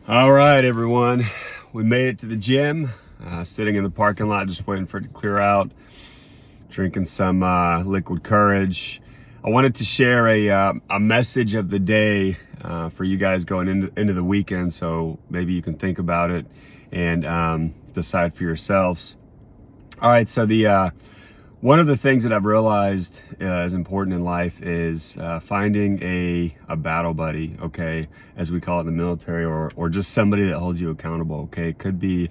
All right, everyone. We made it to the gym. Sitting in the parking lot, just waiting for it to clear out. Drinking some liquid courage. I wanted to share a message of the day for you guys going into the weekend, so maybe you can think about it and decide for yourselves. All right, so the one of the things that I've realized is important in life is finding a battle buddy, okay, as we call it in the military, or just somebody that holds you accountable, okay? It could be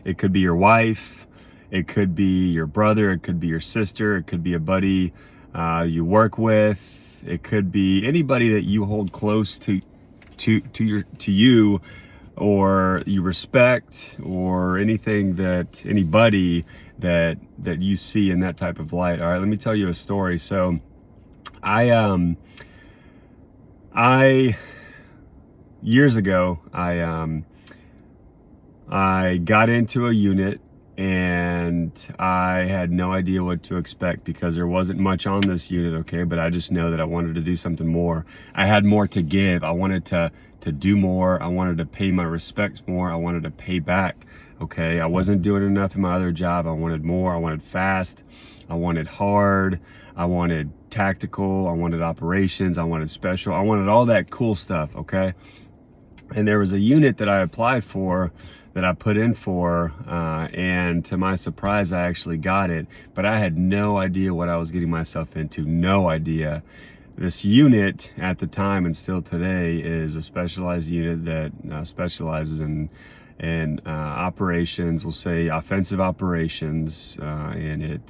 your wife, it could be your brother, it could be your sister, it could be a buddy you work with, it could be anybody that you hold close to you, or you respect, or anybody that you see in that type of light. All right, let me tell you a story. So I years ago, I got into a unit and I had no idea what to expect because there wasn't much on this unit, okay? But I just know that I wanted to do something more. I had more to give. I wanted to do more. I wanted to pay my respects more. I wanted to pay back, okay? I wasn't doing enough in my other job. I wanted more. I wanted fast. I wanted hard. I wanted tactical. I wanted operations. I wanted special. I wanted all that cool stuff, okay? And there was a unit that I applied for, that I put in for, and to my surprise, I actually got it, but I had no idea what I was getting myself into, no idea. This unit at the time, and still today, is a specialized unit that specializes in operations, we'll say offensive operations, and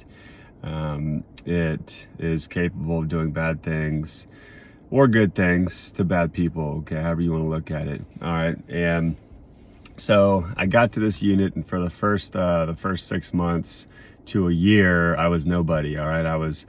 it is capable of doing bad things or good things to bad people, okay, however you want to look at it. All right, and so I got to this unit, and for the first 6 months to a year, I was nobody. All right, I was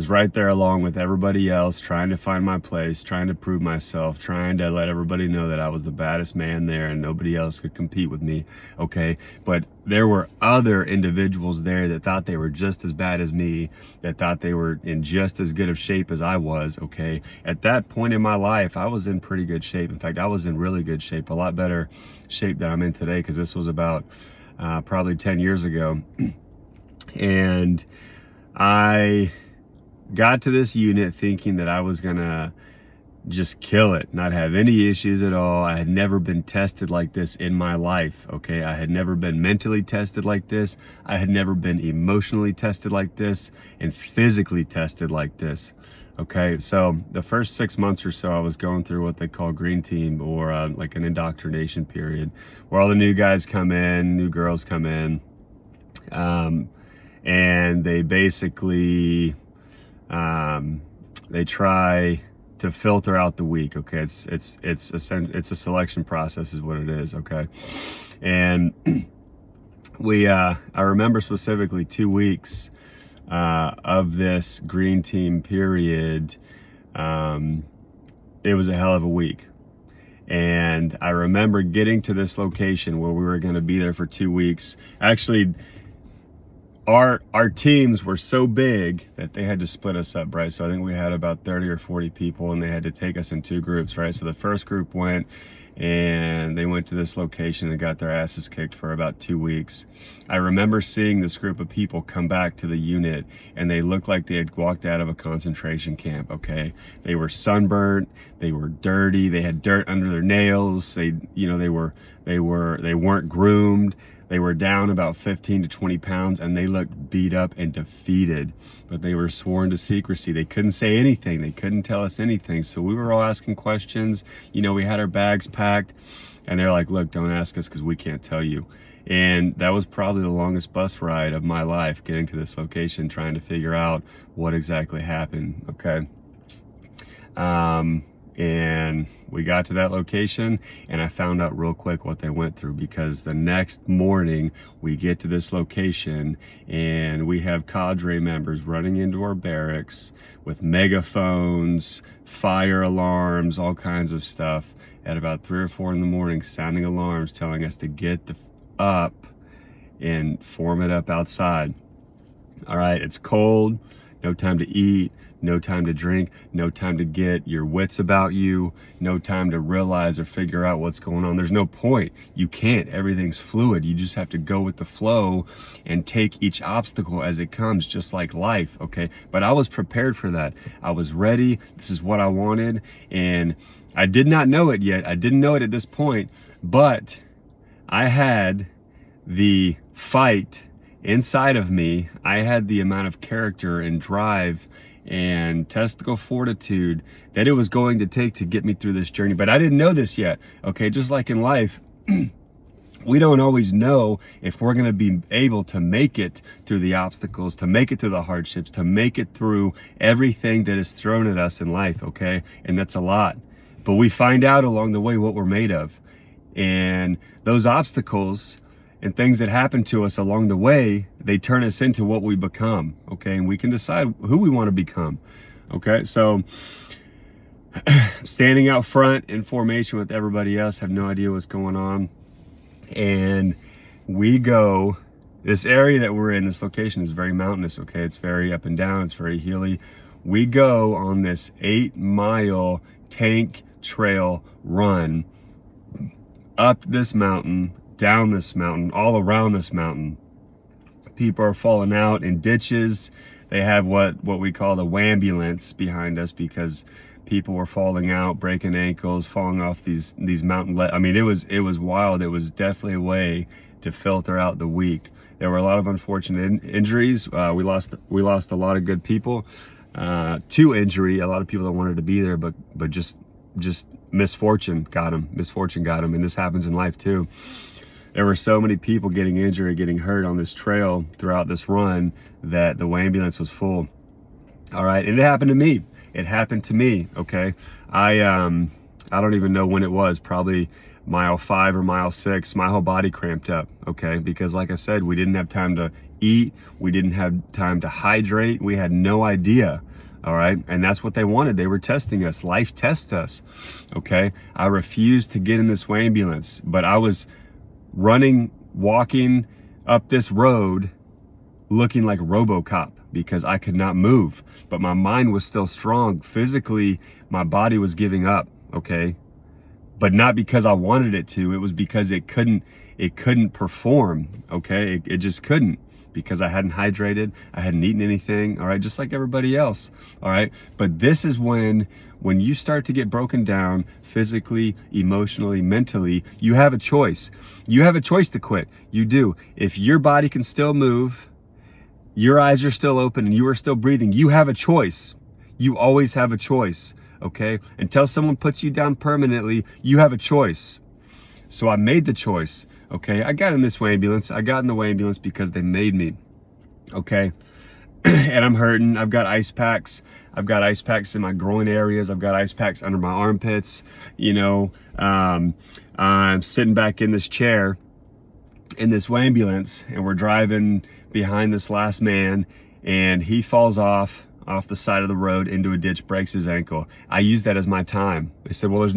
right there along with everybody else, trying to find my place, trying to prove myself, trying to let everybody know that I was the baddest man there and nobody else could compete with me, okay? But there were other individuals there that thought they were just as bad as me, that thought they were in just as good of shape as I was, okay? At that point in my life, I was in pretty good shape. In fact, I was in really good shape, a lot better shape than I'm in today, because this was about probably 10 years ago. And I got to this unit thinking that I was gonna just kill it, not have any issues at all. I had never been tested like this in my life, okay? I had never been mentally tested like this. I had never been emotionally tested like this, and physically tested like this, okay? So the first 6 months or so, I was going through what they call green team, or like an indoctrination period, where all the new guys come in, new girls come in, and they basically they try to filter out the weak, okay? It's a selection process is what it is, okay? And I remember specifically 2 weeks of this green team period. It was a hell of a week. And I remember getting to this location where we were going to be there for 2 weeks. Actually, our teams were so big that they had to split us up, right? So I think we had about 30 or 40 people, and they had to take us in 2 groups, right? So the first group went, and they went to this location and got their asses kicked for about 2 weeks. I remember seeing this group of people come back to the unit, and they looked like they had walked out of a concentration camp, okay? They were sunburnt, they were dirty, they had dirt under their nails, they weren't groomed. They were down about 15 to 20 pounds, and they looked beat up and defeated, but they were sworn to secrecy. They couldn't say anything. They couldn't tell us anything. So we were all asking questions. You know, we had our bags packed, and they're like, look, don't ask us because we can't tell you. And that was probably the longest bus ride of my life, getting to this location, trying to figure out what exactly happened, okay? And we got to that location, and I found out real quick what they went through, because the next morning we get to this location and we have cadre members running into our barracks with megaphones, fire alarms, all kinds of stuff at about 3 or 4 in the morning, sounding alarms telling us to get up and form it up outside. All right, it's cold. no time to eat, no time to drink, no time to get your wits about you, no time to realize or figure out what's going on. There's no point. You can't. Everything's fluid. You just have to go with the flow and take each obstacle as it comes, just like life, okay? But I was prepared for that. I was ready. This is what I wanted, and I did not know it yet. I didn't know it at this point, but I had the fight inside of me. I had the amount of character and drive and testicle fortitude that it was going to take to get me through this journey. But I didn't know this yet, okay? Just like in life, we don't always know if we're going to be able to make it through the obstacles, to make it through the hardships, to make it through everything that is thrown at us in life, okay? And that's a lot. But we find out along the way what we're made of. And those obstacles and things that happen to us along the way, they turn us into what we become, okay? And we can decide who we want to become, okay? So standing out front in formation with everybody else, have no idea what's going on. And we go, this area that we're in, this location is very mountainous, okay? It's very up and down, it's very hilly. We go on this 8-mile tank trail run up this mountain, down this mountain, all around this mountain. People are falling out in ditches. They have what we call the wambulance behind us because people were falling out, breaking ankles, falling off these mountain. I mean, it was wild. It was definitely a way to filter out the weak. There were a lot of unfortunate injuries. We lost a lot of good people to injury. A lot of people that wanted to be there, but just misfortune got them. Misfortune got them, and this happens in life too. There were so many people getting injured, getting hurt on this trail throughout this run that the ambulance was full. All right, and it happened to me. It happened to me, okay? I don't even know when it was, probably mile 5 or mile 6, my whole body cramped up, okay? Because like I said, we didn't have time to eat. We didn't have time to hydrate. We had no idea, all right? And that's what they wanted. They were testing us. Life tests us, okay? I refused to get in this ambulance, but I was running, walking up this road looking like RoboCop because I could not move, but my mind was still strong. Physically, my body was giving up, okay? But not because I wanted it to. It was because it couldn't perform, okay? It just couldn't, because I hadn't hydrated, I hadn't eaten anything, all right? Just like everybody else, all right? But this is when you start to get broken down physically, emotionally, mentally, you have a choice. You have a choice to quit. You do. If your body can still move, your eyes are still open, and you are still breathing, you have a choice. You always have a choice, okay? Until someone puts you down permanently, you have a choice. So I made the choice, okay? I got in this ambulance. I got in the ambulance because they made me, okay? And I'm hurting. I've got ice packs. I've got ice packs in my groin areas. I've got ice packs under my armpits. You know, I'm sitting back in this chair in this ambulance, and we're driving behind this last man, and he falls off the side of the road into a ditch, breaks his ankle. I used that as my time. They said, well, there's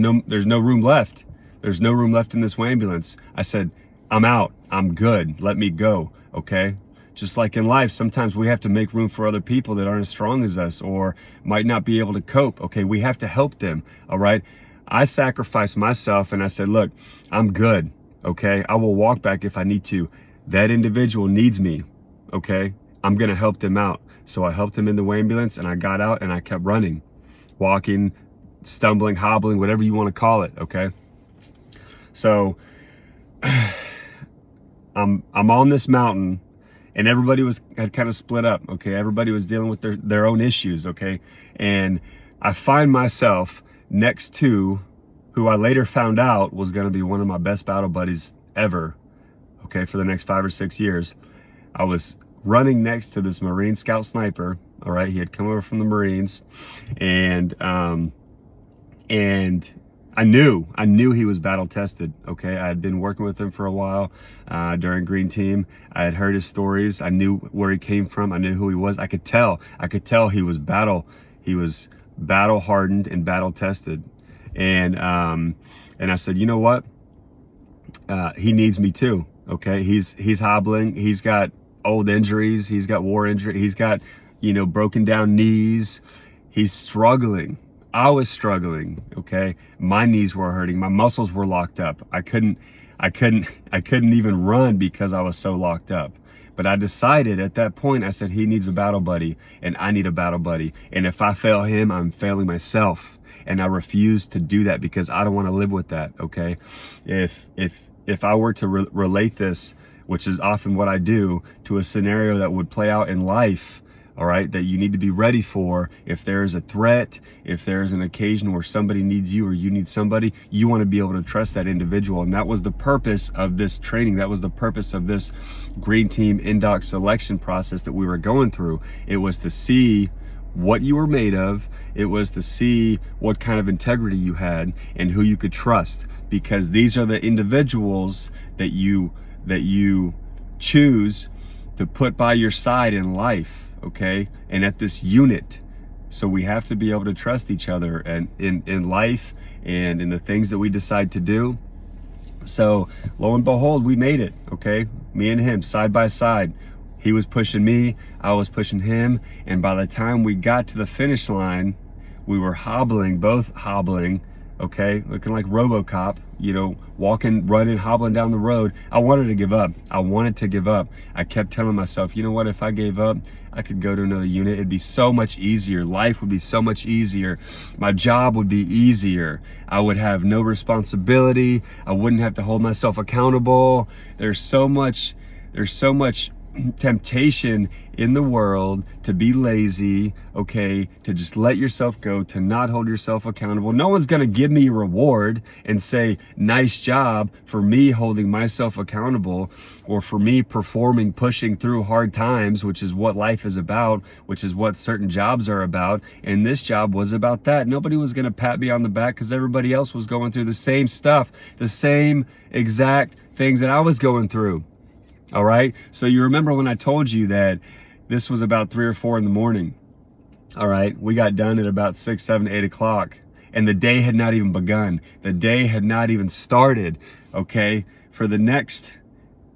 no room left. There's no room left in this ambulance. I said, I'm out. I'm good. Let me go, okay? Just like in life, sometimes we have to make room for other people that aren't as strong as us or might not be able to cope, okay? We have to help them, all right? I sacrificed myself and I said, look, I'm good, okay? I will walk back if I need to. That individual needs me, okay? I'm gonna help them out. So I helped him in the ambulance, and I got out and I kept running, walking, stumbling, hobbling, whatever you want to call it, okay? So I'm on this mountain, and everybody had kind of split up, okay? Everybody was dealing with their own issues, okay? And I find myself next to who I later found out was going to be one of my best battle buddies ever, okay, for the next 5 or 6 years. I was running next to this Marine Scout sniper, all right? He had come over from the Marines, and I knew he was battle tested, okay? I had been working with him for a while during Green Team. I had heard his stories. I knew where he came from. I knew who he was. I could tell he was battle hardened and battle tested. And I said, you know what? He needs me too, okay? He's hobbling. He's got old injuries. He's got war injury. He's got broken down knees. He's struggling. I was struggling, okay? My knees were hurting. My muscles were locked up. I couldn't even run because I was so locked up. But I decided at that point, I said, he needs a battle buddy and I need a battle buddy. And if I fail him, I'm failing myself. And I refuse to do that because I don't want to live with that, okay? If I were to relate this, which is often what I do, to a scenario that would play out in life, all right, that you need to be ready for. If there's a threat, if there's an occasion where somebody needs you or you need somebody, you want to be able to trust that individual. And that was the purpose of this training. That was the purpose of this Green Team Indoc selection process that we were going through. It was to see what you were made of. It was to see what kind of integrity you had and who you could trust, because these are the individuals that you choose to put by your side in life, okay, and at this unit. So we have to be able to trust each other and in life and in the things that we decide to do. So lo and behold, we made it, okay, me and him side by side. He was pushing me, I was pushing him, and by the time we got to the finish line, we were hobbling, both hobbling, okay, looking like RoboCop, walking, running, hobbling down the road. I wanted to give up. I kept telling myself, you know what, if I gave up, I could go to another unit. It'd be so much easier. Life would be so much easier. My job would be easier. I would have no responsibility. I wouldn't have to hold myself accountable. There's so much temptation in the world to be lazy, okay, to just let yourself go, to not hold yourself accountable. No one's gonna give me a reward and say, nice job, for me holding myself accountable, or for me performing, pushing through hard times, which is what life is about, which is what certain jobs are about. And this job was about that. Nobody was gonna pat me on the back because everybody else was going through the same stuff, the same exact things that I was going through. All right, so you remember when I told you that this was about 3 or 4 in the morning. All right, we got done at about 6, 7, 8 o'clock, and the day had not even begun. The day had not even started, okay? For the next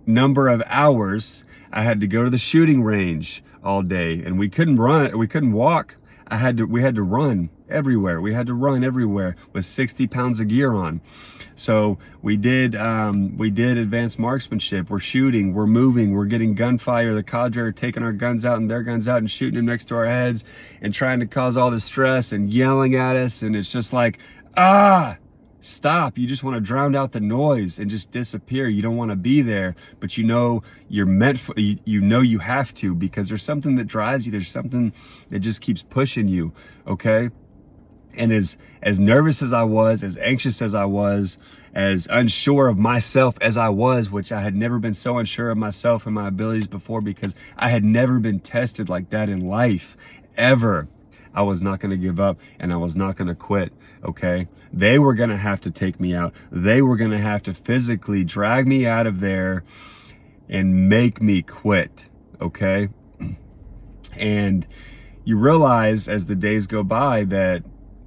number of hours, I had to go to the shooting range all day, and we couldn't run, we couldn't walk. We had to run everywhere. We had to run everywhere with 60 pounds of gear on. So we did advanced marksmanship. We're shooting, we're moving, we're getting gunfire. The cadre are taking our guns out and their guns out and shooting them next to our heads and trying to cause all this stress and yelling at us. And it's just like, stop. You just want to drown out the noise and just disappear. You don't want to be there, but you're meant for, you have to, because there's something that drives you. There's something that just keeps pushing you, okay? And as nervous as I was, as anxious as I was, as unsure of myself as I was, which I had never been so unsure of myself and my abilities before, because I had never been tested like that in life, ever. I was not going to give up, and I was not going to quit, okay? They were going to have to take me out. They were going to have to physically drag me out of there and make me quit, okay? And you realize as the days go by that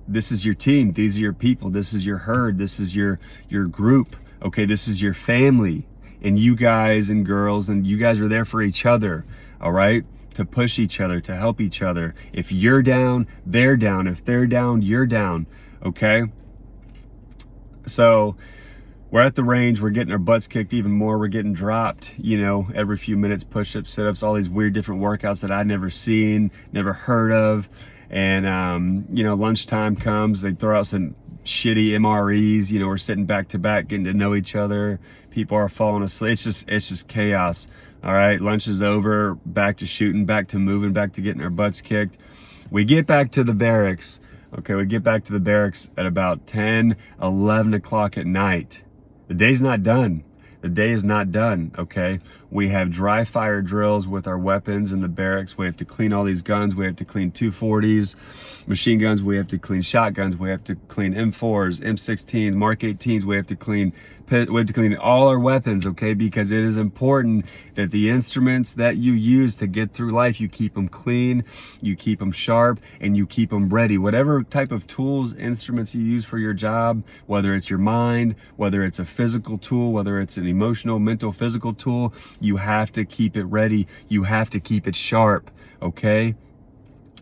this is your team, these are your people, this is your herd, this is your group, okay? This is your family, and you guys and girls, and you guys are there for each other, all right? To push each other, to help each other. If you're down, they're down. If they're down, you're down, okay? So we're at the range, we're getting our butts kicked even more, we're getting dropped, every few minutes, push-ups, sit-ups, all these weird different workouts that I'd never seen, never heard of. And lunchtime comes, they throw out some shitty MREs, we're sitting back to back, getting to know each other. People are falling asleep. It's just chaos. All right, lunch is over, back to shooting, back to moving, back to getting our butts kicked. We get back to the barracks. Okay, we get back to the barracks at about 10, 11 o'clock at night. The day's not done. The day is not done, okay? We have dry fire drills with our weapons in the barracks. We have to clean all these guns. We have to clean 240s, machine guns. We have to clean shotguns. We have to clean M4s, M16s, Mark 18s. We have to clean all our weapons, okay? Because it is important that the instruments that you use to get through life, you keep them clean, you keep them sharp, and you keep them ready. Whatever type of tools, instruments you use for your job, whether it's your mind, whether it's a physical tool, whether it's an emotional, mental, physical tool, you have to keep it ready. You have to keep it sharp, okay?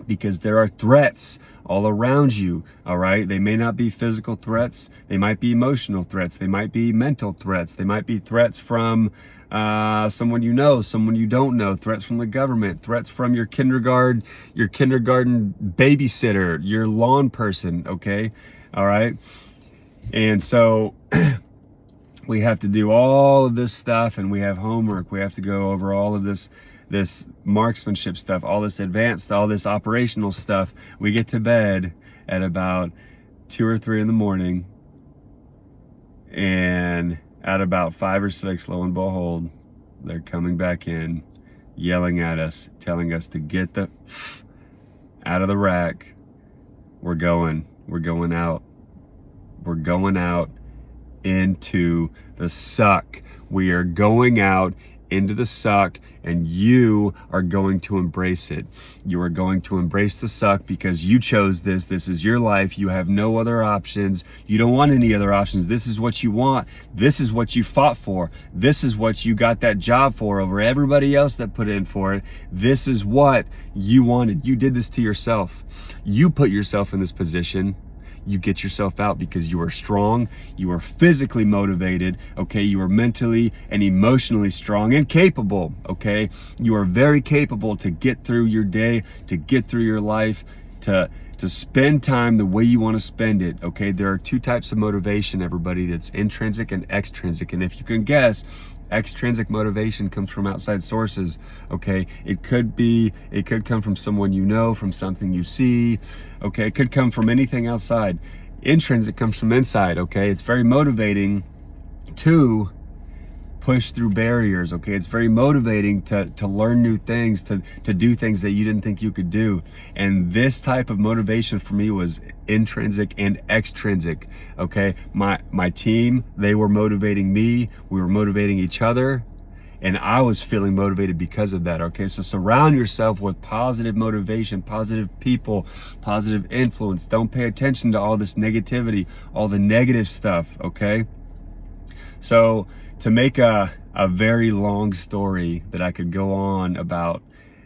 because there are threats all around you. All right, they may not be physical threats, they might be emotional threats, they might be mental threats, they might be threats from someone you know, someone you don't know, threats from the government, threats from your kindergarten babysitter, your lawn person. Okay, all right. And so we have to do all of this stuff, and we have homework. We have to go over all of this marksmanship stuff, all this advanced, all this operational stuff. We get to bed at about 2 or 3 in the morning, and at about 5 or 6, lo and behold, they're coming back in, yelling at us, telling us to get the out of the rack. We're going out. We're going out into the suck. We are going out into the suck, and you are going to embrace it. You are going to embrace the suck because you chose this. This is your life. You have no other options. You don't want any other options. This is what you want. This is what you fought for. This is what you got that job for over everybody else that put in for it. This is what you wanted. You did this to yourself. You put yourself in this position. You get yourself out because you are strong, you are physically motivated, okay? You are mentally and emotionally strong and capable, okay? You are very capable to get through your day, to get through your life, to spend time the way you want to spend it, okay? There are 2 types of motivation, everybody. That's intrinsic and extrinsic. And if you can guess, extrinsic motivation comes from outside sources, okay? It could come from someone you know, from something you see, okay? It could come from anything outside. Intrinsic comes from inside, okay? It's very motivating to push through barriers, okay? It's very motivating to learn new things, to do things that you didn't think you could do. And this type of motivation for me was intrinsic and extrinsic, okay? My team, they were motivating me, we were motivating each other, and I was feeling motivated because of that, okay? So surround yourself with positive motivation, positive people, positive influence. Don't pay attention to all this negativity, all the negative stuff, okay? So to make a very long story that I could go on about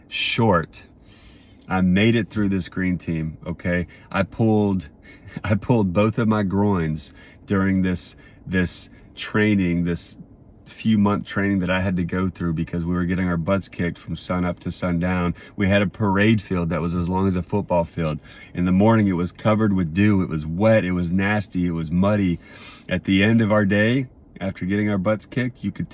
short, I made it through this green team, okay? I pulled both of my groins during this training, this few-month training that I had to go through because we were getting our butts kicked from sun up to sundown. We had a parade field that was as long as a football field. In the morning, it was covered with dew. It was wet. It was nasty. It was muddy. At the end of our day, after getting our butts kicked, you could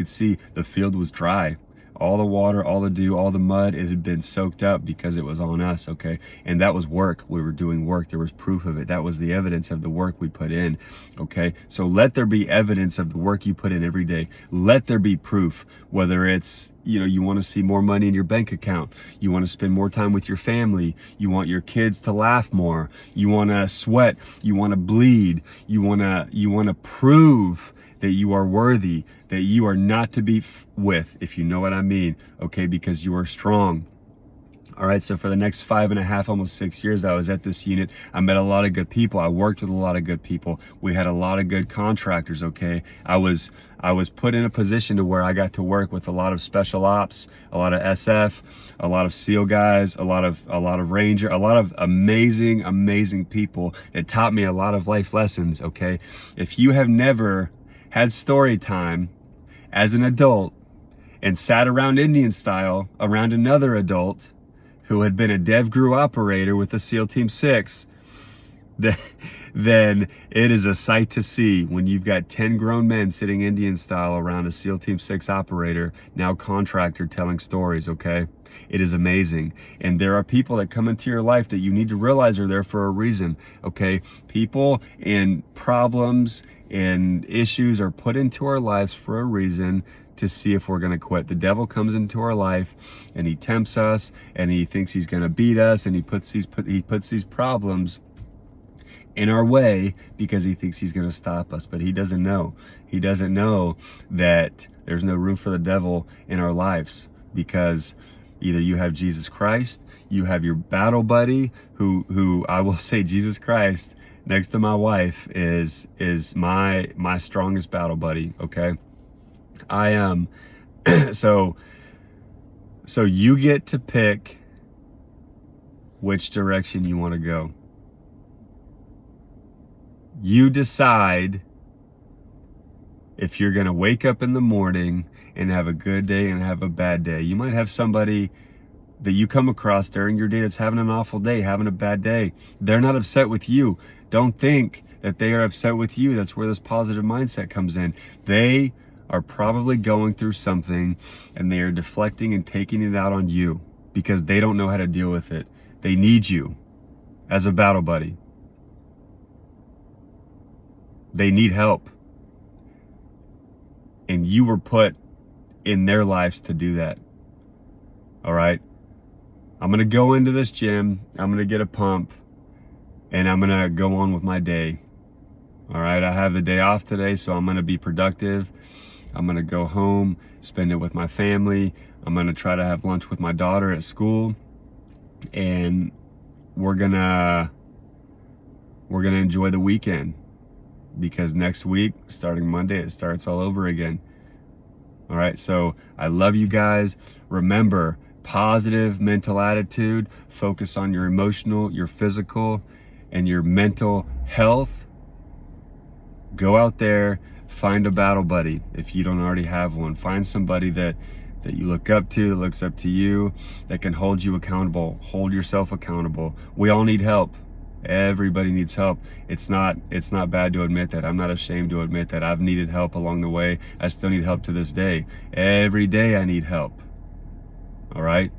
see the field was dry. All the water, all the dew, all the mud, it had been soaked up because it was on us, okay? And that was work. We were doing work. There was proof of it. That was the evidence of the work we put in, okay? So let there be evidence of the work you put in every day. Let there be proof, whether it's, you want to see more money in your bank account. You want to spend more time with your family. You want your kids to laugh more. You want to sweat. You want to bleed. You want to prove that you are worthy, that you are not to be with, if you know what I mean, okay, because you are strong. All right, so for the next 5.5, almost 6 years, I was at this unit. I met a lot of good people. I worked with a lot of good people. We had a lot of good contractors, okay? I was put in a position to where I got to work with a lot of special ops, a lot of SF, a lot of SEAL guys, a lot of Ranger, a lot of amazing people that taught me a lot of life lessons, okay? If you have never had story time as an adult and sat around Indian style around another adult who had been a DevGru operator with the SEAL Team 6, then it is a sight to see when you've got 10 grown men sitting Indian style around a SEAL Team 6 operator, now contractor, telling stories, okay? It is amazing. And there are people that come into your life that you need to realize are there for a reason, okay? People and problems and issues are put into our lives for a reason, to see if we're going to quit. The devil comes into our life and he tempts us and he thinks he's going to beat us, and he puts these problems in our way because he thinks he's going to stop us. But he doesn't know. He doesn't know that there's no room for the devil in our lives, because either you have Jesus Christ, you have your battle buddy, who I will say, Jesus Christ next to my wife is my strongest battle buddy, okay? I am so you get to pick which direction you want to go. You decide if you're going to wake up in the morning and have a good day and have a bad day. You might have somebody that you come across during your day that's having an awful day, having a bad day. They're not upset with you. Don't think that they are upset with you. That's where this positive mindset comes in. They are probably going through something and they are deflecting and taking it out on you because they don't know how to deal with it. They need you as a battle buddy. They need help. And you were put in their lives to do that. All right? I'm going to go into this gym. I'm going to get a pump. And I'm going to go on with my day. All right? I have the day off today, so I'm going to be productive. I'm going to go home, spend it with my family. I'm going to try to have lunch with my daughter at school. And we're going to enjoy the weekend. Because next week, starting Monday, it starts all over again. All right, so I love you guys. Remember, positive mental attitude. Focus on your emotional, your physical, and your mental health. Go out there, find a battle buddy if you don't already have one. Find somebody that you look up to, that looks up to you, that can hold you accountable. Hold yourself accountable. We all need help. Everybody needs help. It's not bad to admit that. I'm not ashamed to admit that. I've needed help along the way. I still need help to this day. Every day I need help. All right?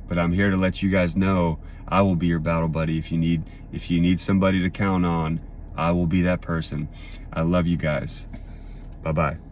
But I'm here to let you guys know I will be your battle buddy. If you need somebody to count on, I will be that person. I love you guys. Bye-bye.